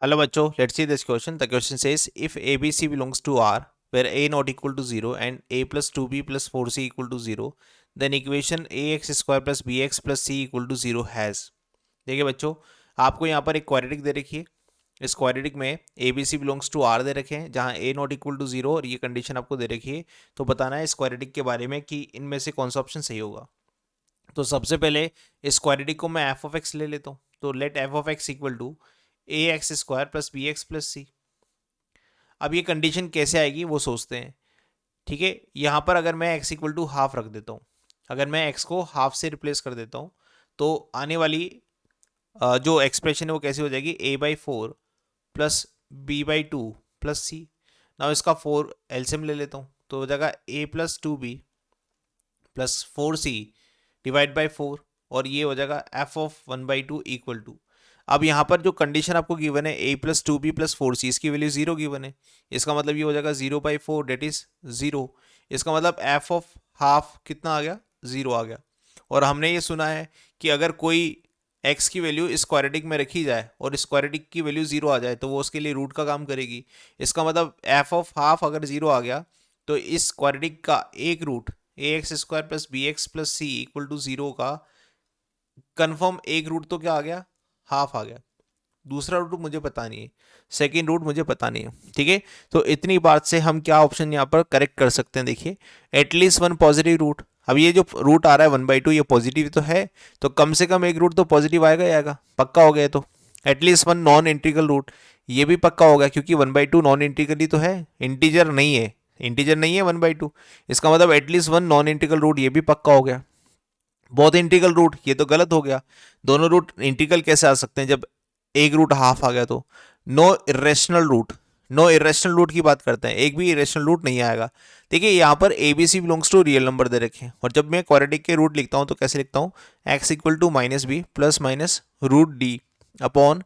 Hello बच्चों, let's see this question. The question says if ABC belongs to R where A not equal to 0 and A plus 2B plus 4C equal to 0, then equation AX square plus BX plus C equal to 0 has. देखिए बच्चों, आपको यहाँ पर एक quadratic दे रखी है. इस quadratic में ABC बिलोंग्स टू R दे रखे हैं जहाँ A नॉट इक्वल टू 0 और ये कंडीशन आपको दे रखी है. तो बताना है इस क्वाड्रेटिक के बारे में कि इनमें से कौन सा ऑप्शन सही होगा. तो सबसे पहले इस क्वाड्रेटिक को मैं f ऑफ x ले लेता हूँ. तो let f of x equal to a x square plus B x plus c. अब ये कंडीशन कैसे आएगी वो सोचते हैं. ठीक है, यहाँ पर अगर मैं x इक्वल टू हाफ रख देता हूँ, अगर मैं x को हाफ से रिप्लेस कर देता हूँ तो आने वाली जो एक्सप्रेशन है वो कैसी हो जाएगी, a/4 प्लस b/2 प्लस सी. ना इसका 4 एलसीएम ले लेता हूँ तो हो जाएगा a plus 2b plus 4c divide by 4 और ये हो जाएगा f ऑफ 1/2 इक्वल टू. अब यहाँ पर जो कंडीशन आपको गिवन है a plus 2b plus 4c, इसकी वैल्यू 0 गिवन है. इसका मतलब ये हो जाएगा 0/4 डेट इज 0. इसका मतलब f ऑफ हाफ कितना आ गया, 0 आ गया. और हमने ये सुना है कि अगर कोई x की वैल्यू इस क्वाड्रेटिक में रखी जाए और इस क्वाड्रेटिक की वैल्यू 0 आ जाए तो वो उसके लिए रूट का काम करेगी. इसका मतलब f ऑफ हाफ अगर 0 आ गया तो इस क्वाड्रेटिक का एक root ax square plus B x plus C equal to 0 का कंफर्म एक रूट तो क्या आ गया, हाफ आ गया. दूसरा रूट मुझे पता नहीं है, सेकेंड रूट मुझे पता नहीं है. ठीक है, तो इतनी बात से हम क्या ऑप्शन यहाँ पर करेक्ट कर सकते हैं. देखिए एटलीस्ट वन पॉजिटिव रूट. अब ये जो रूट आ रहा है 1/2 ये पॉजिटिव तो है, तो कम से कम एक रूट तो पॉजिटिव आएगा ही आएगा, पक्का हो गया. तो at least one non integral root ये भी पक्का होगा क्योंकि 1/2 नॉन इंटीग्रल ही तो है, इंटीजर नहीं है. इंटीजर नहीं है 1/2, इसका मतलब at least one non integral root ये भी पक्का हो गया. बहुत इंटीग्रल रूट ये तो गलत हो गया. दोनों रूट इंटीग्रल कैसे आ सकते हैं जब एक रूट हाफ आ गया. तो no irrational root, no irrational root की बात करते हैं, एक भी इरेशनल रूट नहीं आएगा. देखिए यहाँ पर a b c belongs to real number दे रखे हैं और जब मैं क्वाड्रेटिक के रूट लिखता हूँ तो कैसे लिखता हूँ, X equal to minus B plus minus root D upon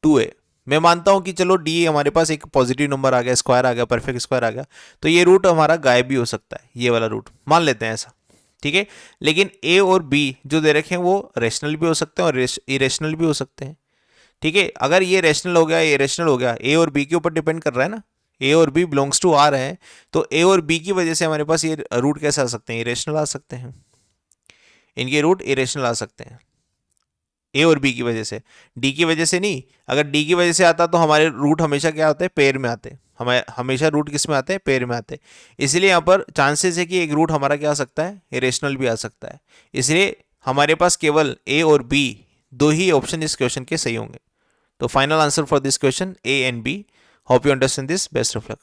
2a. मैं मानता हूँ कि चलो डी हमारे पास एक पॉजिटिव नंबर आ गया, स्क्वायर आ गया, परफेक्ट स्क्वायर आ गया, तो ये रूट हमारा गायब भी हो सकता है, ये वाला रूट मान लेते हैं ऐसा. ठीक है, लेकिन ए और बी जो दे रखे हैं वो रेशनल भी हो सकते हैं और इरेशनल भी हो सकते हैं. ठीक है, अगर ये रेशनल हो गया, ये रेशनल हो गया, ए और बी के ऊपर डिपेंड कर रहा है ना, ए और बी बिलोंग्स टू आर है, तो ए और बी की वजह से हमारे पास ये रूट कैसे आ सकते हैं, इरेशनल आ सकते हैं. इनके रूट इरेशनल आ सकते हैं ए और बी की वजह से, डी की वजह से नहीं. अगर डी की वजह से आता तो हमारे रूट हमेशा क्या होते हैं, पेयर में आते. हमें हमेशा रूट किस में आते हैं, पेयर में आते. इसलिए यहाँ पर चांसेस है कि एक रूट हमारा क्या आ सकता है, इरेशनल भी आ सकता है. इसलिए हमारे पास केवल ए और बी दो ही ऑप्शन इस क्वेश्चन के सही होंगे. तो final answer for this question A and B. Hope you understand this. Best of luck.